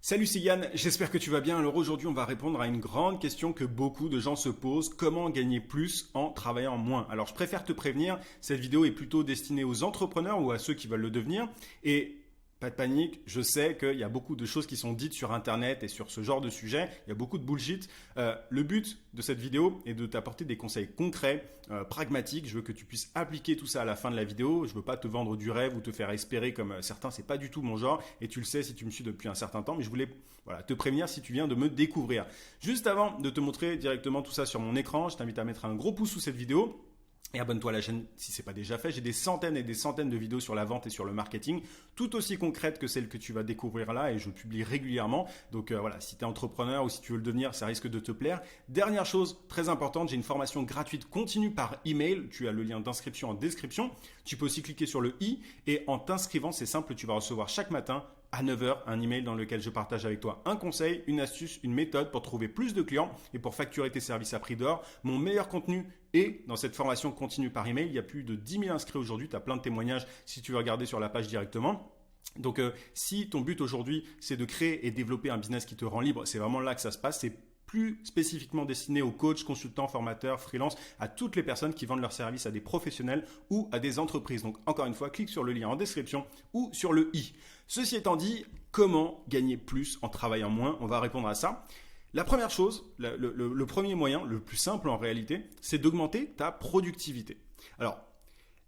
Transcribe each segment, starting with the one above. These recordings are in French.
Salut, c'est Yann, j'espère que tu vas bien. Alors aujourd'hui, on va répondre à une grande question que beaucoup de gens se posent. Comment gagner plus en travaillant moins? Alors je préfère te prévenir, cette vidéo est plutôt destinée aux entrepreneurs ou à ceux qui veulent le devenir. Et pas de panique, je sais qu'il y a beaucoup de choses qui sont dites sur Internet et sur ce genre de sujet. Il y a beaucoup de bullshit. Le but de cette vidéo est de t'apporter des conseils concrets, pragmatiques. Je veux que tu puisses appliquer tout ça à la fin de la vidéo. Je veux pas te vendre du rêve ou te faire espérer comme certains. C'est pas du tout mon genre. Et tu le sais si tu me suis depuis un certain temps. Mais je voulais te prévenir si tu viens de me découvrir. Juste avant de te montrer directement tout ça sur mon écran, je t'invite à mettre un gros pouce sous cette vidéo. Et abonne-toi à la chaîne si ce n'est pas déjà fait. J'ai des centaines et des centaines de vidéos sur la vente et sur le marketing, tout aussi concrètes que celles que tu vas découvrir là et je publie régulièrement. Donc voilà, si tu es entrepreneur ou si tu veux le devenir, ça risque de te plaire. Dernière chose très importante, j'ai une formation gratuite continue par email. Tu as le lien d'inscription en description. Tu peux aussi cliquer sur le i et en t'inscrivant, c'est simple, tu vas recevoir chaque matin à 9 heures, un email dans lequel je partage avec toi un conseil, une astuce, une méthode pour trouver plus de clients et pour facturer tes services à prix d'or. Mon meilleur contenu est dans cette formation continue par email. Il y a plus de 10 000 inscrits aujourd'hui. Tu as plein de témoignages si tu veux regarder sur la page directement. Donc si ton but aujourd'hui c'est de créer et développer un business qui te rend libre, c'est vraiment là que ça se passe. C'est plus spécifiquement destiné aux coachs, consultants, formateurs, freelance, à toutes les personnes qui vendent leurs services à des professionnels ou à des entreprises. Donc encore une fois, clique sur le lien en description ou sur le i. Ceci étant dit, comment gagner plus en travaillant moins? On va répondre à ça. La première chose, le premier moyen, le plus simple en réalité, c'est d'augmenter ta productivité. Alors,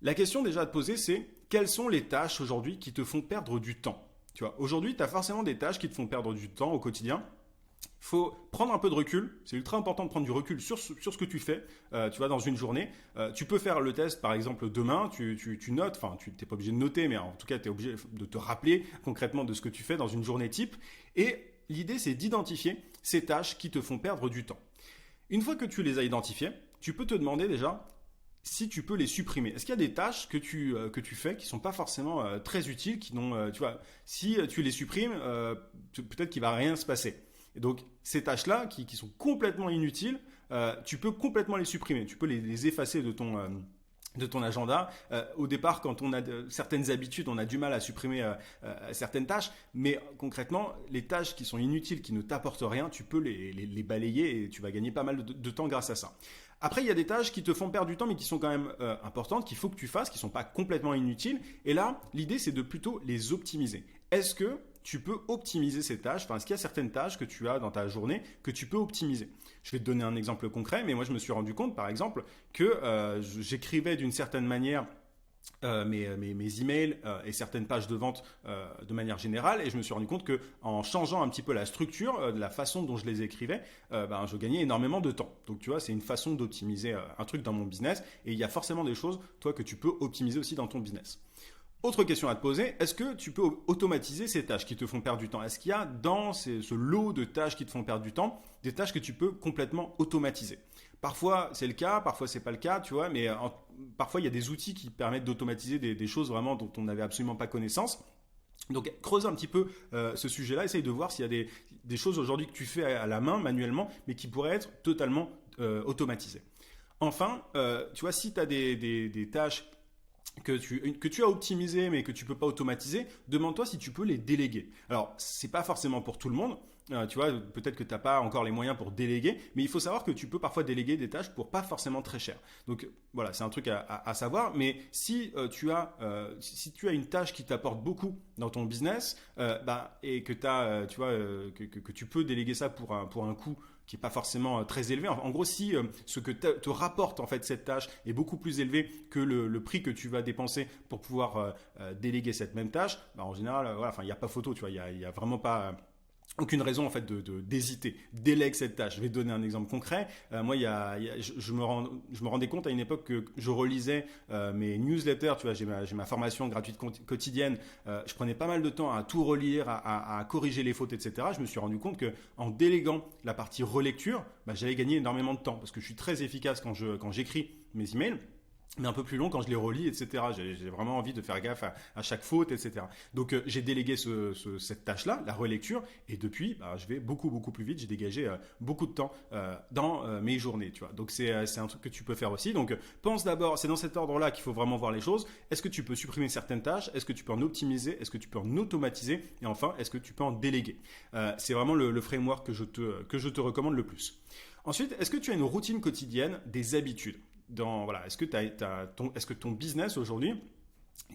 la question déjà à te poser, c'est quelles sont les tâches aujourd'hui qui te font perdre du temps? Tu vois, aujourd'hui, tu as forcément des tâches qui te font perdre du temps au quotidien. Il faut prendre un peu de recul. C'est ultra important de prendre du recul sur ce que tu fais, tu vois, dans une journée. Tu peux faire le test, par exemple, demain. Tu notes, enfin, tu n'es pas obligé de noter, mais en tout cas, tu es obligé de te rappeler concrètement de ce que tu fais dans une journée type. Et l'idée, c'est d'identifier ces tâches qui te font perdre du temps. Une fois que tu les as identifiées, tu peux te demander déjà si tu peux les supprimer. Est-ce qu'il y a des tâches que tu fais qui sont pas forcément très utiles, qui n'ont, tu vois, si tu les supprimes, peut-être qu'il va rien se passer. Et donc, ces tâches-là, qui sont complètement inutiles, tu peux complètement les supprimer. Tu peux les effacer de ton agenda. Au départ, quand on a certaines habitudes, on a du mal à supprimer certaines tâches. Mais concrètement, les tâches qui sont inutiles, qui ne t'apportent rien, tu peux les balayer et tu vas gagner pas mal de temps grâce à ça. Après, il y a des tâches qui te font perdre du temps, mais qui sont quand même importantes, qu'il faut que tu fasses, qui ne sont pas complètement inutiles. Et là, l'idée, c'est de plutôt les optimiser. Est-ce que tu peux optimiser ces tâches? Enfin, est-ce qu'il y a certaines tâches que tu as dans ta journée que tu peux optimiser? Je vais te donner un exemple concret, mais moi, je me suis rendu compte, par exemple, que j'écrivais d'une certaine manière mes emails et certaines pages de vente de manière générale, et je me suis rendu compte que en changeant un petit peu la structure de la façon dont je les écrivais, je gagnais énormément de temps. Donc tu vois, c'est une façon d'optimiser un truc dans mon business, et il y a forcément des choses toi que tu peux optimiser aussi dans ton business. Autre question à te poser, est-ce que tu peux automatiser ces tâches qui te font perdre du temps? Est-ce qu'il y a dans ce lot de tâches qui te font perdre du temps, des tâches que tu peux complètement automatiser? Parfois c'est le cas, parfois c'est pas le cas, tu vois, mais parfois il y a des outils qui permettent d'automatiser des choses vraiment dont on n'avait absolument pas connaissance. Donc creuse un petit peu ce sujet-là, essaye de voir s'il y a des choses aujourd'hui que tu fais à la main manuellement, mais qui pourraient être totalement automatisées. Enfin, tu vois, si tu as des tâches que tu as optimisé mais que tu peux pas automatiser, demande-toi si tu peux les déléguer. Alors, c'est pas forcément pour tout le monde. Tu vois, peut-être que tu n'as pas encore les moyens pour déléguer, mais il faut savoir que tu peux parfois déléguer des tâches pour pas forcément très cher. Donc voilà, c'est un truc à savoir. Mais si tu as une tâche qui t'apporte beaucoup dans ton business, et que que tu peux déléguer ça pour un coût qui n'est pas forcément très élevé. En gros, si ce que te rapporte en fait cette tâche est beaucoup plus élevé que le prix que tu vas dépenser pour pouvoir déléguer cette même tâche, en général, il n'y a pas photo, tu vois, il y a vraiment pas aucune raison en fait d'hésiter. Délègue cette tâche. Je vais te donner un exemple concret. Moi, je me rendais compte à une époque que je relisais mes newsletters. Tu vois, j'ai ma formation gratuite quotidienne. Je prenais pas mal de temps à tout relire, à corriger les fautes, etc. Je me suis rendu compte que en déléguant la partie relecture, j'allais gagner énormément de temps parce que je suis très efficace quand j'écris mes emails. mais un peu plus long quand je les relis, etc. J'ai vraiment envie de faire gaffe à chaque faute, etc. Donc j'ai délégué cette tâche-là, la relecture, et depuis, bah, je vais beaucoup plus vite. J'ai dégagé beaucoup de temps dans mes journées, tu vois. Donc c'est un truc que tu peux faire aussi. Donc pense d'abord, c'est dans cet ordre-là qu'il faut vraiment voir les choses. Est-ce que tu peux supprimer certaines tâches? Est-ce que tu peux en optimiser? Est-ce que tu peux en automatiser? Et enfin, est-ce que tu peux en déléguer? C'est vraiment le framework que je te recommande le plus. Ensuite, est-ce que tu as une routine quotidienne, des habitudes? Voilà, est-ce que ton business aujourd'hui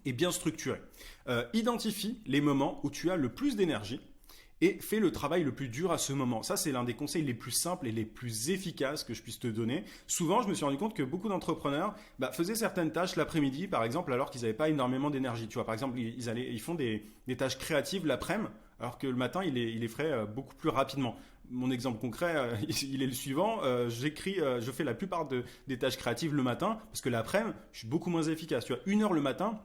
est bien structuré? Identifie les moments où tu as le plus d'énergie et fais le travail le plus dur à ce moment. Ça, c'est l'un des conseils les plus simples et les plus efficaces que je puisse te donner. Souvent, je me suis rendu compte que beaucoup d'entrepreneurs faisaient certaines tâches l'après-midi, par exemple, alors qu'ils n'avaient pas énormément d'énergie. Tu vois, par exemple, ils font des tâches créatives l'après-midi, alors que le matin, ils les feraient beaucoup plus rapidement. Mon exemple concret, il est le suivant. Je fais la plupart des tâches créatives le matin, parce que l'après-midi, je suis beaucoup moins efficace. Tu vois, 1 heure le matin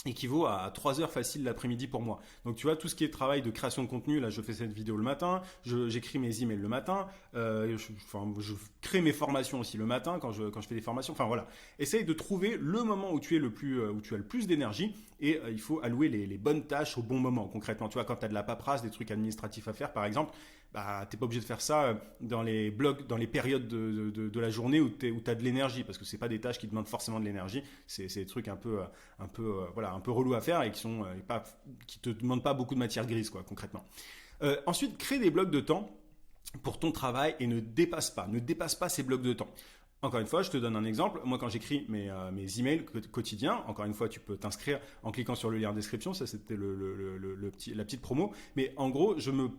équivaut à 3 heures faciles l'après-midi pour moi. Donc tu vois, tout ce qui est travail de création de contenu, là je fais cette vidéo le matin, j'écris mes emails le matin, je crée mes formations aussi le matin quand je fais des formations. Enfin voilà, essaye de trouver le moment où tu as le plus d'énergie et il faut allouer les bonnes tâches au bon moment concrètement. Tu vois, quand tu as de la paperasse, des trucs administratifs à faire par exemple, t'es pas obligé de faire ça dans les blocs, dans les périodes de la journée où tu as de l'énergie, parce que c'est pas des tâches qui demandent forcément de l'énergie, c'est des trucs un peu relous à faire et qui te demandent pas beaucoup de matière grise quoi concrètement. Ensuite, crée des blocs de temps pour ton travail et ne dépasse pas ces blocs de temps. Encore une fois, je te donne un exemple. Moi, quand j'écris mes emails quotidiens, encore une fois, tu peux t'inscrire en cliquant sur le lien en description. Ça, c'était la petite promo. Mais en gros, je me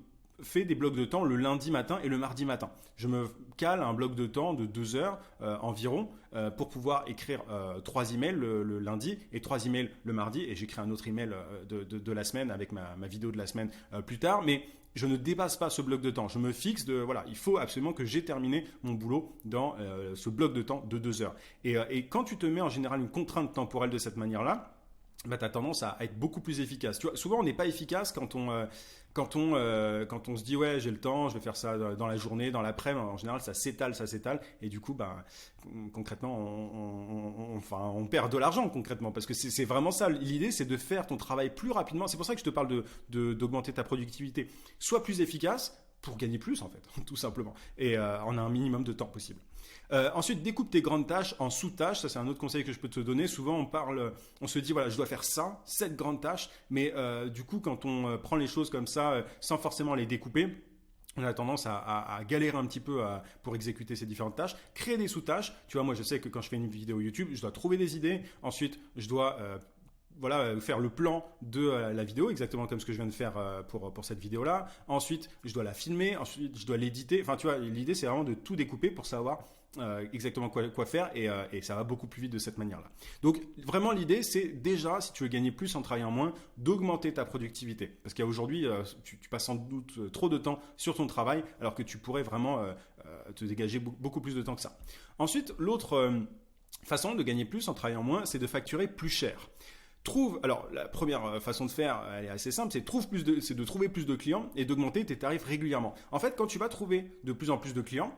fais des blocs de temps le lundi matin et le mardi matin. Je me cale un bloc de temps de 2 heures environ pour pouvoir écrire 3 emails le lundi et 3 emails le mardi. Et j'écris un autre email de la semaine avec ma vidéo de la semaine plus tard. Mais je ne dépasse pas ce bloc de temps. Je me fixe il faut absolument que j'ai terminé mon boulot dans ce bloc de temps de 2 heures. Et quand tu te mets en général une contrainte temporelle de cette manière-là, tu as tendance à être beaucoup plus efficace. Tu vois, souvent, on n'est pas efficace quand on se dit ouais, j'ai le temps, je vais faire ça dans la journée, dans l'après-midi. En général, ça s'étale, et du coup, concrètement, on perd de l'argent concrètement, parce que c'est vraiment ça. L'idée, c'est de faire ton travail plus rapidement. C'est pour ça que je te parle d'augmenter ta productivité. Sois plus efficace pour gagner plus en fait, tout simplement, et en un minimum de temps possible. Ensuite, découpe tes grandes tâches en sous-tâches. Ça, c'est un autre conseil que je peux te donner. Souvent, on se dit, voilà, je dois faire cette grande tâche. Mais du coup, quand on prend les choses comme ça, sans forcément les découper, on a tendance à galérer un petit peu pour exécuter ces différentes tâches. Créer des sous-tâches. Tu vois, moi, je sais que quand je fais une vidéo YouTube, je dois trouver des idées. Ensuite, je dois faire le plan de la vidéo, exactement comme ce que je viens de faire pour cette vidéo-là. Ensuite, je dois la filmer. Ensuite, je dois l'éditer. Enfin, tu vois, l'idée, c'est vraiment de tout découper pour savoir exactement quoi faire et ça va beaucoup plus vite de cette manière-là. Donc, vraiment, l'idée, c'est déjà, si tu veux gagner plus en travaillant moins, d'augmenter ta productivité. Parce qu'aujourd'hui, tu passes sans doute trop de temps sur ton travail alors que tu pourrais vraiment te dégager beaucoup plus de temps que ça. Ensuite, l'autre façon de gagner plus en travaillant moins, c'est de facturer plus cher. Alors la première façon de faire, elle est assez simple, c'est de trouver plus de clients et d'augmenter tes tarifs régulièrement. En fait, quand tu vas trouver de plus en plus de clients,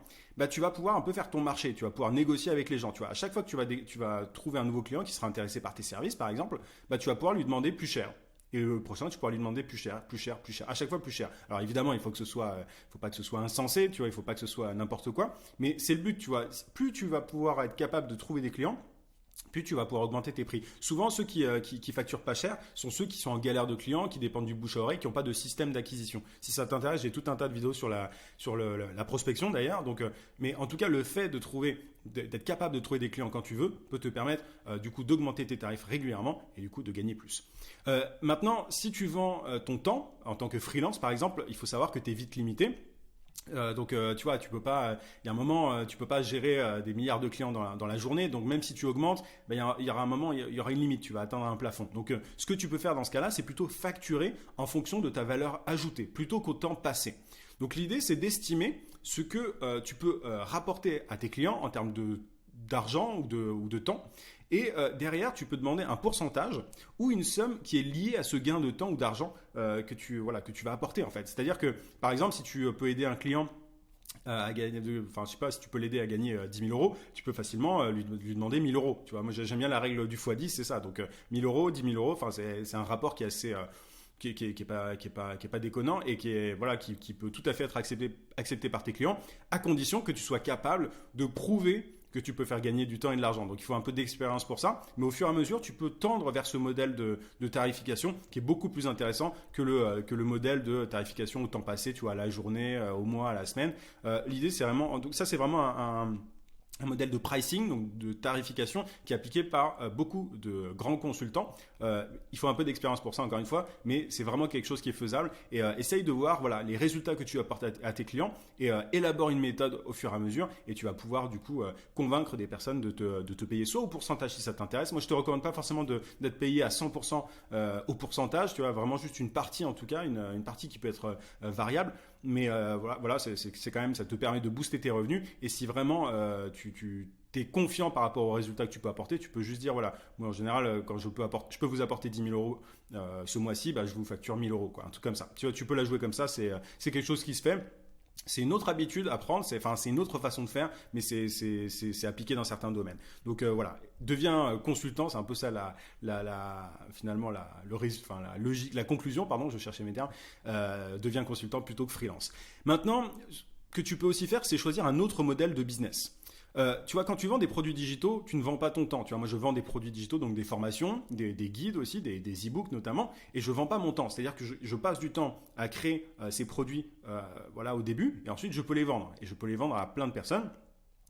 tu vas pouvoir un peu faire ton marché, tu vas pouvoir négocier avec les gens. Tu vois, à chaque fois que tu vas trouver un nouveau client qui sera intéressé par tes services, par exemple, tu vas pouvoir lui demander plus cher. Et le prochain, tu pourras lui demander plus cher. À chaque fois plus cher. Alors évidemment, faut pas que ce soit insensé, tu vois, il faut pas que ce soit n'importe quoi. Mais c'est le but, tu vois. Plus tu vas pouvoir être capable de trouver des clients, plus tu vas pouvoir augmenter tes prix. Souvent, ceux qui facturent pas cher sont ceux qui sont en galère de clients, qui dépendent du bouche à oreille, qui n'ont pas de système d'acquisition. Si ça t'intéresse, j'ai tout un tas de vidéos sur la prospection d'ailleurs. Donc, mais en tout cas, le fait d'être capable de trouver des clients quand tu veux peut te permettre du coup d'augmenter tes tarifs régulièrement et du coup de gagner plus. Maintenant, si tu vends ton temps en tant que freelance par exemple, il faut savoir que tu es vite limité. Tu vois, tu peux pas. Il y a un moment, tu peux pas gérer des milliards de clients dans la journée. Donc même si tu augmentes, il y aura un moment, il y aura une limite. Tu vas atteindre un plafond. Donc ce que tu peux faire dans ce cas-là, c'est plutôt facturer en fonction de ta valeur ajoutée, plutôt qu'au temps passé. Donc l'idée, c'est d'estimer ce que tu peux rapporter à tes clients en termes d'argent ou de temps. Et derrière, tu peux demander un pourcentage ou une somme qui est liée à ce gain de temps ou d'argent que tu vas apporter en fait. C'est-à-dire que, par exemple, si tu peux aider un client à gagner, enfin je sais pas, si tu peux l'aider à gagner 10 000 euros, tu peux facilement lui demander 1 000 euros. Tu vois, moi j'aime bien la règle du x10, c'est ça. Donc 1 000 euros, 10 000 euros, enfin c'est un rapport qui est assez qui est pas déconnant et qui peut tout à fait être accepté par tes clients, à condition que tu sois capable de prouver que tu peux faire gagner du temps et de l'argent. Donc il faut un peu d'expérience pour ça, mais au fur et à mesure, tu peux tendre vers ce modèle de tarification qui est beaucoup plus intéressant que le modèle de tarification au temps passé, tu vois, à la journée, au mois, à la semaine. L'idée, c'est vraiment, donc ça c'est vraiment un modèle de pricing, donc de tarification, qui est appliqué par beaucoup de grands consultants. Il faut un peu d'expérience pour ça, encore une fois, mais c'est vraiment quelque chose qui est faisable. Et essaye de voir les résultats que tu apportes à tes clients et élabore une méthode au fur et à mesure. Et tu vas pouvoir du coup convaincre des personnes de te payer soit au pourcentage si ça t'intéresse. Moi, je te recommande pas forcément d'être payé à 100% au pourcentage. Tu vois, vraiment juste une partie en tout cas, une partie qui peut être variable. Mais voilà, c'est quand même, ça te permet de booster tes revenus. Et si vraiment tu es confiant par rapport aux résultats que tu peux apporter, tu peux juste dire voilà, moi en général, quand je peux vous apporter 10 000 euros ce mois-ci, je vous facture 1 000 euros, quoi, un truc comme ça. Tu vois, tu peux la jouer comme ça, c'est quelque chose qui se fait. C'est une autre habitude à prendre, c'est une autre façon de faire, mais c'est appliqué dans certains domaines. Donc voilà, deviens consultant, c'est un peu ça finalement la logique, la conclusion, pardon, je cherchais mes termes. Deviens consultant plutôt que freelance. Maintenant, ce que tu peux aussi faire, c'est choisir un autre modèle de business. Tu vois, quand tu vends des produits digitaux, tu ne vends pas ton temps. Tu vois, moi, je vends des produits digitaux, donc des formations, des guides aussi, des e-books notamment, et je ne vends pas mon temps. C'est-à-dire que je passe du temps à créer ces produits au début, et ensuite, je peux les vendre. Et je peux les vendre à plein de personnes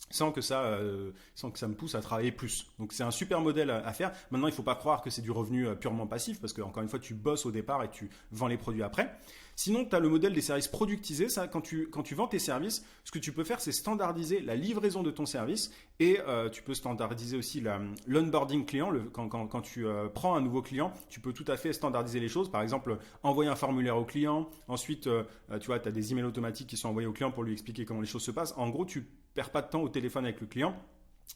sans que ça me pousse à travailler plus. Donc c'est un super modèle à faire. Maintenant, il ne faut pas croire que c'est du revenu purement passif, parce que encore une fois, tu bosses au départ et tu vends les produits après. Sinon, tu as le modèle des services productisés. Ça, quand tu vends tes services, ce que tu peux faire, c'est standardiser la livraison de ton service et tu peux standardiser aussi l'onboarding client. Quand tu prends un nouveau client, tu peux tout à fait standardiser les choses. Par exemple, envoyer un formulaire au client. Ensuite, tu vois, tu as des emails automatiques qui sont envoyés au client pour lui expliquer comment les choses se passent. En gros, tu perds pas de temps au téléphone avec le client.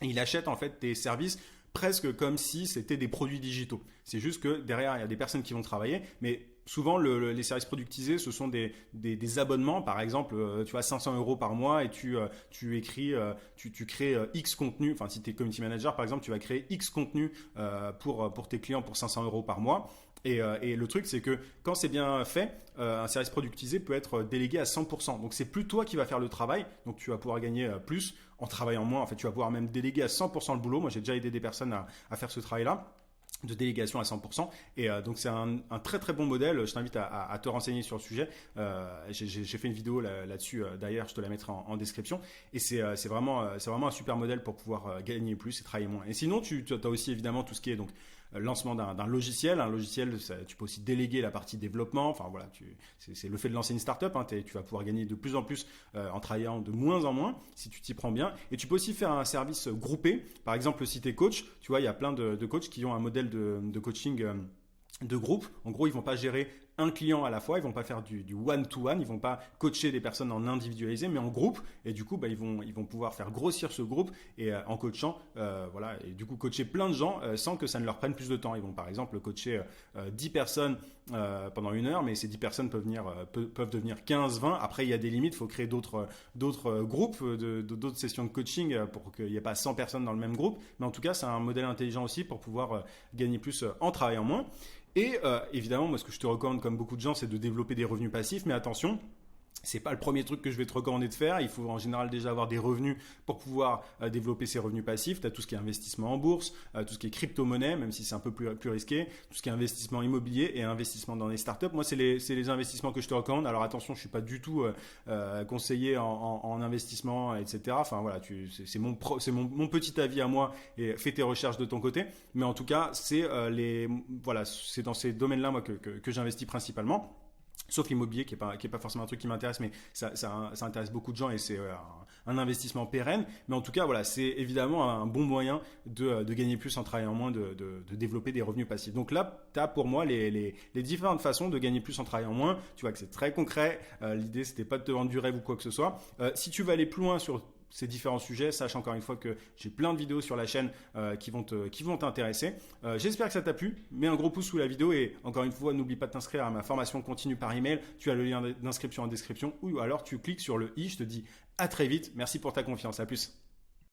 Et il achète en fait tes services presque comme si c'était des produits digitaux. C'est juste que derrière, il y a des personnes qui vont travailler, mais souvent, les services productisés, ce sont des abonnements. Par exemple, tu as 500 euros par mois et tu crées X contenu. Enfin, si tu es community manager, par exemple, tu vas créer X contenu pour tes clients pour 500 euros par mois. Et le truc, c'est que quand c'est bien fait, un service productisé peut être délégué à 100%. Donc, c'est plus toi qui vas faire le travail. Donc, tu vas pouvoir gagner plus en travaillant moins. En fait, tu vas pouvoir même déléguer à 100% le boulot. Moi, j'ai déjà aidé des personnes à faire ce travail-là de délégation à 100%. Et donc, c'est un très, très bon modèle. Je t'invite à te renseigner sur le sujet. J'ai fait une vidéo là-dessus. D'ailleurs, je te la mettrai en description. Et c'est vraiment un super modèle pour pouvoir gagner plus et travailler moins. Et sinon, tu as aussi évidemment tout ce qui est donc lancement d'un logiciel. Un logiciel, tu peux aussi déléguer la partie développement. Enfin voilà, c'est le fait de lancer une startup. Tu vas pouvoir gagner de plus en plus en travaillant de moins en moins si tu t'y prends bien. Et tu peux aussi faire un service groupé. Par exemple, si tu es coach, tu vois, il y a plein de coachs qui ont un modèle de coaching de groupe. En gros, ils vont pas gérer un client à la fois, ils vont pas faire du one-to-one, ils vont pas coacher des personnes en individualisé, mais en groupe. Et du coup, ils vont pouvoir faire grossir ce groupe et en coachant, et du coup coacher plein de gens sans que ça ne leur prenne plus de temps. Ils vont par exemple coacher 10 personnes pendant 1 heure, mais ces 10 personnes peuvent devenir 15, 20. Après, il y a des limites, il faut créer d'autres groupes, d'autres sessions de coaching pour qu'il n'y ait pas 100 personnes dans le même groupe. Mais en tout cas, c'est un modèle intelligent aussi pour pouvoir gagner plus en travaillant moins. Et évidemment, moi, ce que je te recommande, comme beaucoup de gens, c'est de développer des revenus passifs. Mais attention, c'est pas le premier truc que je vais te recommander de faire. Il faut en général déjà avoir des revenus pour pouvoir développer ces revenus passifs. Tu as tout ce qui est investissement en bourse, tout ce qui est crypto-monnaie, même si c'est un peu plus risqué, tout ce qui est investissement immobilier et investissement dans les startups. Moi, c'est les investissements que je te recommande. Alors attention, je suis pas du tout conseiller en investissement, etc. Enfin voilà, c'est mon petit avis à moi et fais tes recherches de ton côté. Mais en tout cas, c'est dans ces domaines-là moi que j'investis principalement. Sauf l'immobilier qui est pas forcément un truc qui m'intéresse, mais ça intéresse beaucoup de gens et c'est un investissement pérenne. Mais en tout cas, voilà, c'est évidemment un bon moyen de gagner plus en travaillant moins, de développer des revenus passifs. Donc là, tu as pour moi les différentes façons de gagner plus en travaillant moins. Tu vois que c'est très concret. L'idée, c'était pas de te vendre du rêve ou quoi que ce soit. Si tu veux aller plus loin sur ces différents sujets. Sache encore une fois que j'ai plein de vidéos sur la chaîne qui vont t'intéresser. J'espère que ça t'a plu. Mets un gros pouce sous la vidéo et encore une fois, n'oublie pas de t'inscrire à ma formation continue par email. Tu as le lien d'inscription en description ou alors tu cliques sur le i. Je te dis à très vite. Merci pour ta confiance. À plus.